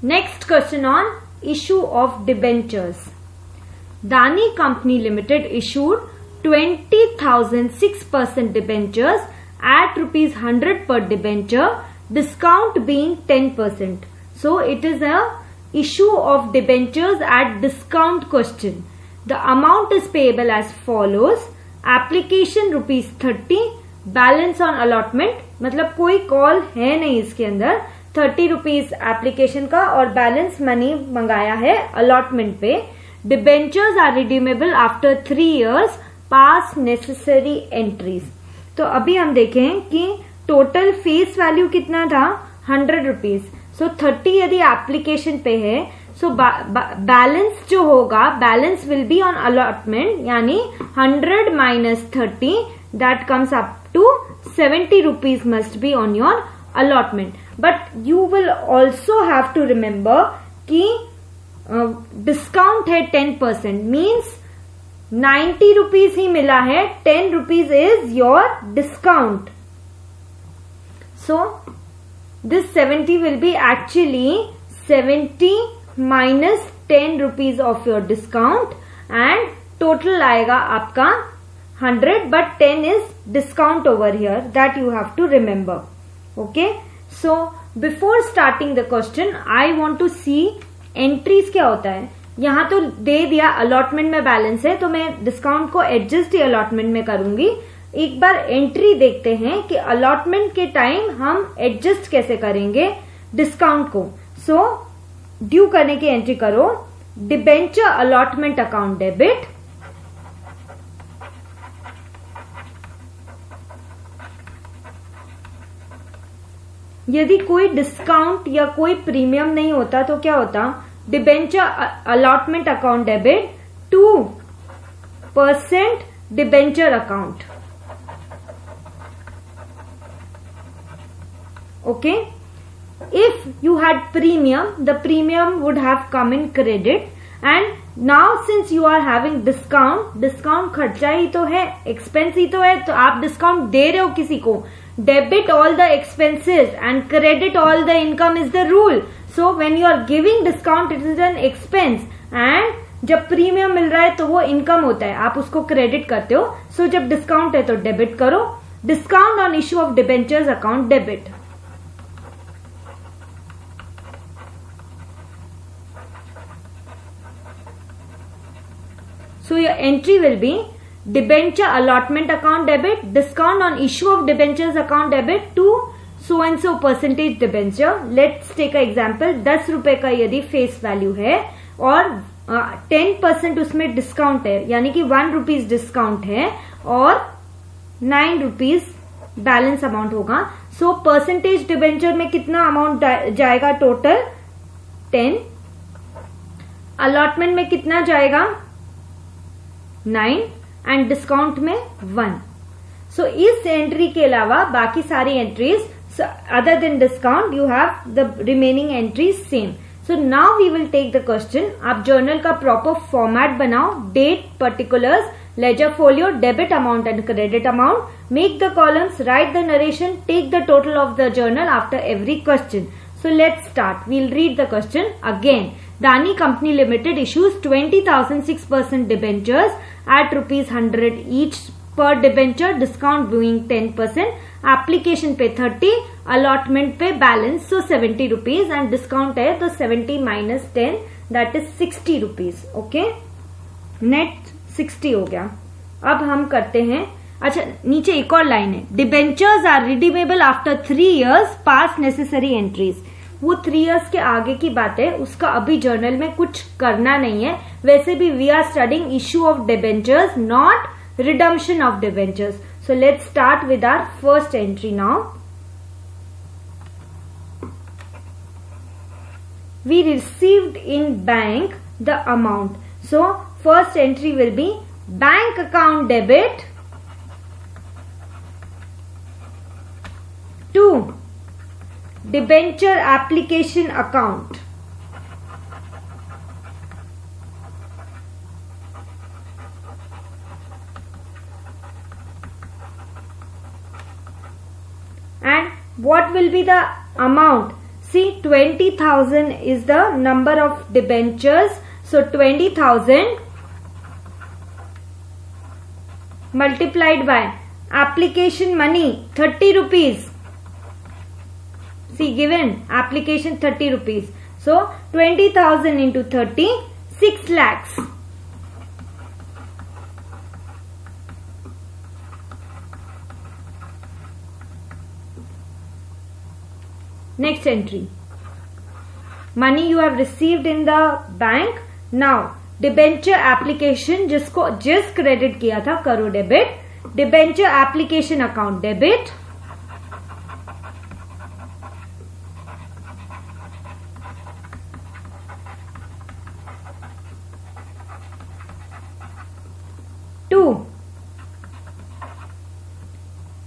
Next question on issue of debentures. Dani Company Limited issued 20,000 6% debentures at rupees 100 per debenture, discount being 10%. So it is a issue of debentures at discount question. The amount is payable as follows. Application rupees 30, balance on allotment, मतलब कोई call है नहीं इसके अंदर, 30 rupees application का और balance money मंगाया है अलॉटमेंट पे. Debentures are redeemable after 3 years, pass necessary entries. तो अभी हम देखें कि टोटल फेस वैल्यू कितना था, 100 रुपीज. सो 30 यदि एप्लीकेशन पे है, सो बैलेंस जो होगा, balance will be on allotment, यानी 100 minus 30, that comes up to 70 rupees must be on your allotment. But you will also have to remember कि डिस्काउंट है 10%, मीन्स 90 रुपीज ही मिला है, 10 रुपीज is your discount. So this 70 will be actually 70 minus 10 rupees of your discount and total आएगा आपका 100, but 10 is discount over here, that you have to remember. Okay, so before starting the question I want to see entries क्या होता है. यहाँ तो दे दिया allotment में balance है, तो मैं डिस्काउंट को एडजस्ट ही अलॉटमेंट में करूंगी. एक बार एंट्री देखते हैं कि अलॉटमेंट के टाइम हम एडजस्ट कैसे करेंगे डिस्काउंट को. सो ड्यू करने की एंट्री करो, डिबेंचर अलॉटमेंट अकाउंट डेबिट, यदि कोई डिस्काउंट या कोई प्रीमियम नहीं होता तो क्या होता, debenture allotment account debit 2% debenture account. Okay, if you had premium, the premium would have come in credit, and now since you are having discount खर्चा ही तो है, एक्सपेंस ही तो है, तो आप डिस्काउंट दे रहे हो किसी को. Debit all the expenses and credit all the income is the rule. So when you are giving discount, it is an expense, and जब प्रीमियम मिल रहा है तो वो इनकम होता है, आप उसको क्रेडिट करते हो. सो जब डिस्काउंट है तो डेबिट करो. Discount on issue of debentures account debit. So your entry will be debenture allotment account debit, discount on issue of debentures account debit to so and so percentage debenture. Let's take an example. 10 रुपए का यदि face value है और 10% उसमें discount है, यानी कि 1 rupees discount है और 9 रुपीज बैलेंस अमाउंट होगा. सो परसेंटेज डिबेंचर में कितना अमाउंट जाएगा, टोटल 10. अलॉटमेंट में कितना जाएगा, 9, एंड डिस्काउंट में 1. सो इस एंट्री के अलावा बाकी सारी entries other than discount you have the remaining entries same. So now we will take the question. आप जर्नल का प्रॉपर फॉर्मेट बनाओ, date, particulars, ledger folio, debit amount and credit amount. Make the columns, write the narration, take the total of the journal after every question. So let's start. We'll read the question again. Dani Company Limited issues 20,000 6% debentures at rupees 100 each per debenture, discount being 10%. Application पे 30, allotment पे balance so 70 rupees and discount है तो 70 minus 10 that is 60 rupees. Okay, net 60 हो गया. अब हम करते हैं, अच्छा नीचे एक और लाइन है, debentures are redeemable after 3 years, pass necessary entries. वो 3 years के आगे की बात है, उसका अभी जर्नल में कुछ करना नहीं है. वैसे भी we are studying issue of debentures, not redemption of debentures. So let's start with our first entry now. We received in bank the amount. So first entry will be bank account debit to debenture application account. And what will be the amount? see 20,000 is the number of debentures. So 20,000 multiplied by application money 30 rupees. See, given application 30 rupees. So 20,000 into 30, 6 lakhs. Next entry. Money you have received in the bank. Now debenture application जिसको जिस credit किया था करो debit. Debenture application account debit. To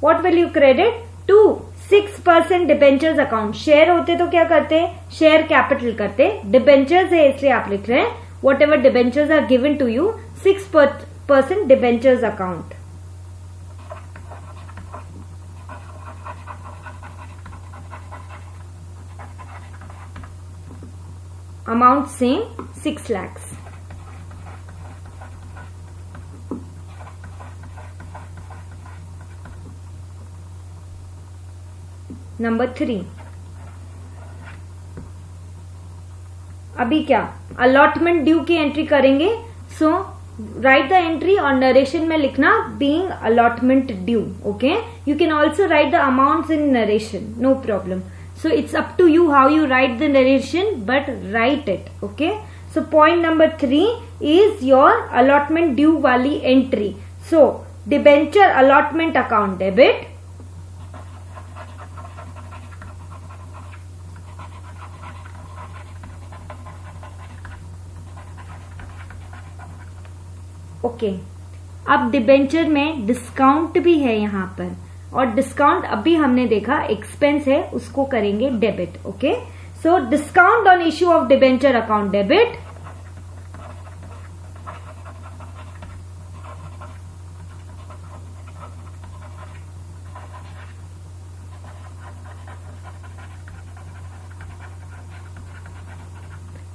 what will you credit? To 6% debentures account. Share होते तो क्या करते? Share capital करते. डिबेंचर्स है इसलिए आप लिख रहे हैं whatever debentures are given to you, 6% debentures account. Amount same, 6 lakhs. Number 3. अभी क्या अलॉटमेंट ड्यू की एंट्री करेंगे. सो राइट द एंट्री और नरेशन में लिखना being allotment due. Okay, you can also write the amounts in narration, no problem. So it's up to you how you write the narration, but write it. Okay, so point number 3 is your allotment due वाली entry. So debenture allotment account debit. Okay, अब debenture में discount भी है यहां पर, और discount अभी हमने देखा एक्सपेंस है, उसको करेंगे debit. Okay, so discount on issue of debenture account debit.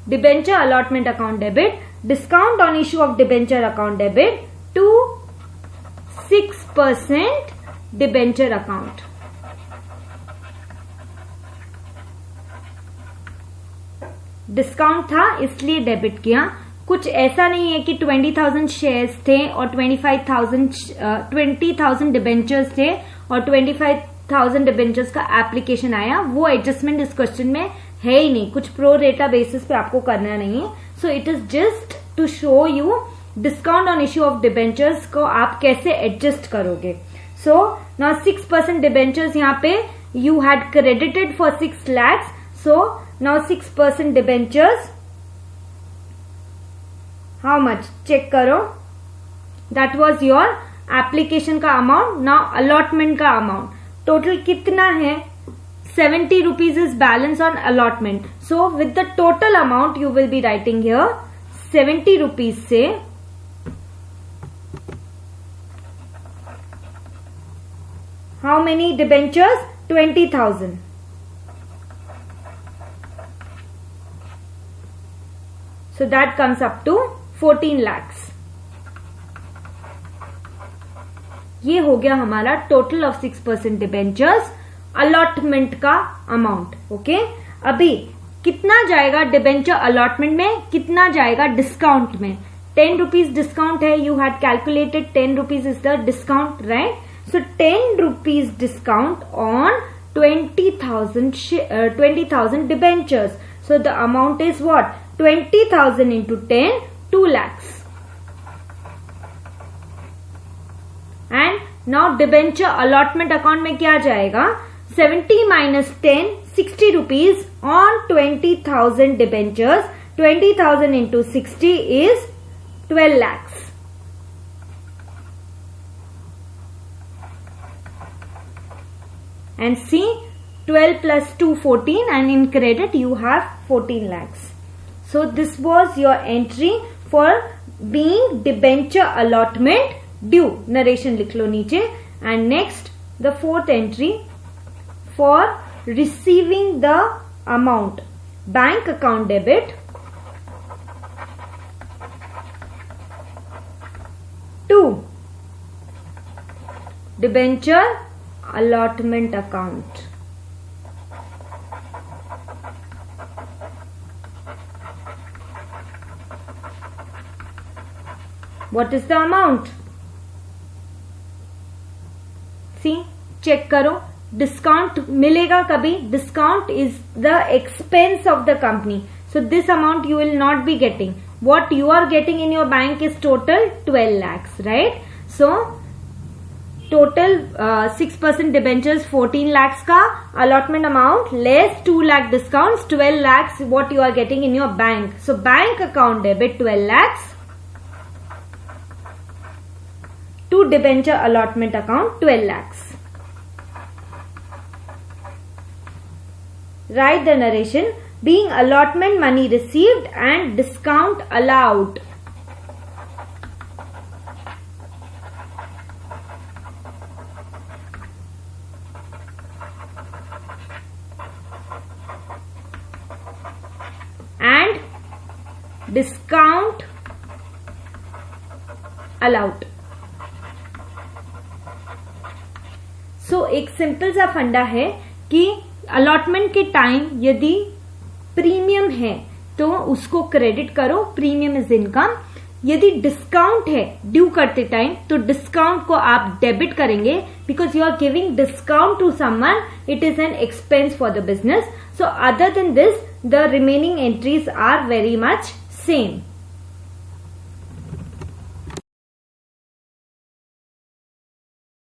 Debenture allotment account debit. Discount on issue of debenture account debit to 6% debenture account. Discount था इसलिए डेबिट किया. कुछ ऐसा नहीं है कि 20,000 शेयर्स थे और 20,000 डिबेंचर्स थे और 25,000 डिबेंचर्स का एप्लीकेशन आया. वो एडजस्टमेंट इस क्वेश्चन में है ही नहीं. कुछ प्रो रेटा बेसिस पे आपको करना नहीं है. So it is just to show you discount on issue of debentures को आप कैसे एडजस्ट करोगे. सो नाउ 6% डिबेंचर्स यहाँ पे you had credited for 6 lakhs. So now 6% debentures how much check करो. दैट वॉज योर एप्लीकेशन का अमाउंट. नाउ अलॉटमेंट का amount total कितना है? 70 rupees is balance on allotment. So with the total amount you will be writing here 70 rupees से how many debentures? 20,000. So that comes up to 14 lakhs. ये हो गया हमारा total of 6% debentures allotment का amount. Okay, अभी कितना जाएगा debenture allotment में, कितना जाएगा डिस्काउंट में? 10 rupees डिस्काउंट है. You had calculated 10 rupees is the discount, right? So 10 rupees discount on 20,000 debentures. So the amount is what? 20,000 into 10, 2 lakhs. And now debenture allotment account में क्या जाएगा? 70 minus 10, 60 rupees on 20,000 debentures. 20,000 into 60 is 12 lakhs. And see, 12 plus 2, 14, and in credit you have 14 lakhs. So this was your entry for being debenture allotment due. Narration लिख लो नीचे. And next, the fourth entry for receiving the amount, bank account debit to debenture allotment account. What is the amount? See, check करो, discount मिलेगा कभी. Discount is the expense of the company, so this amount you will not be getting. what you are getting in your bank is total 12 lakhs, right? So total 6% debentures 14 lakhs का allotment amount less 2 lakh discounts 12 lakhs what you are getting in your bank. So bank account debit 12 lakhs to debenture allotment account 12 lakhs. Write the narration. Being allotment money received and discount allowed. And discount allowed. So एक simple सा फंडा है कि allotment के time यदि premium है तो उसको क्रेडिट करो, प्रीमियम इज इनकम. यदि डिस्काउंट है ड्यू करते टाइम तो डिस्काउंट को आप डेबिट करेंगे because you are giving discount to someone, it is an expense for the business. So other than this the remaining entries are very much same.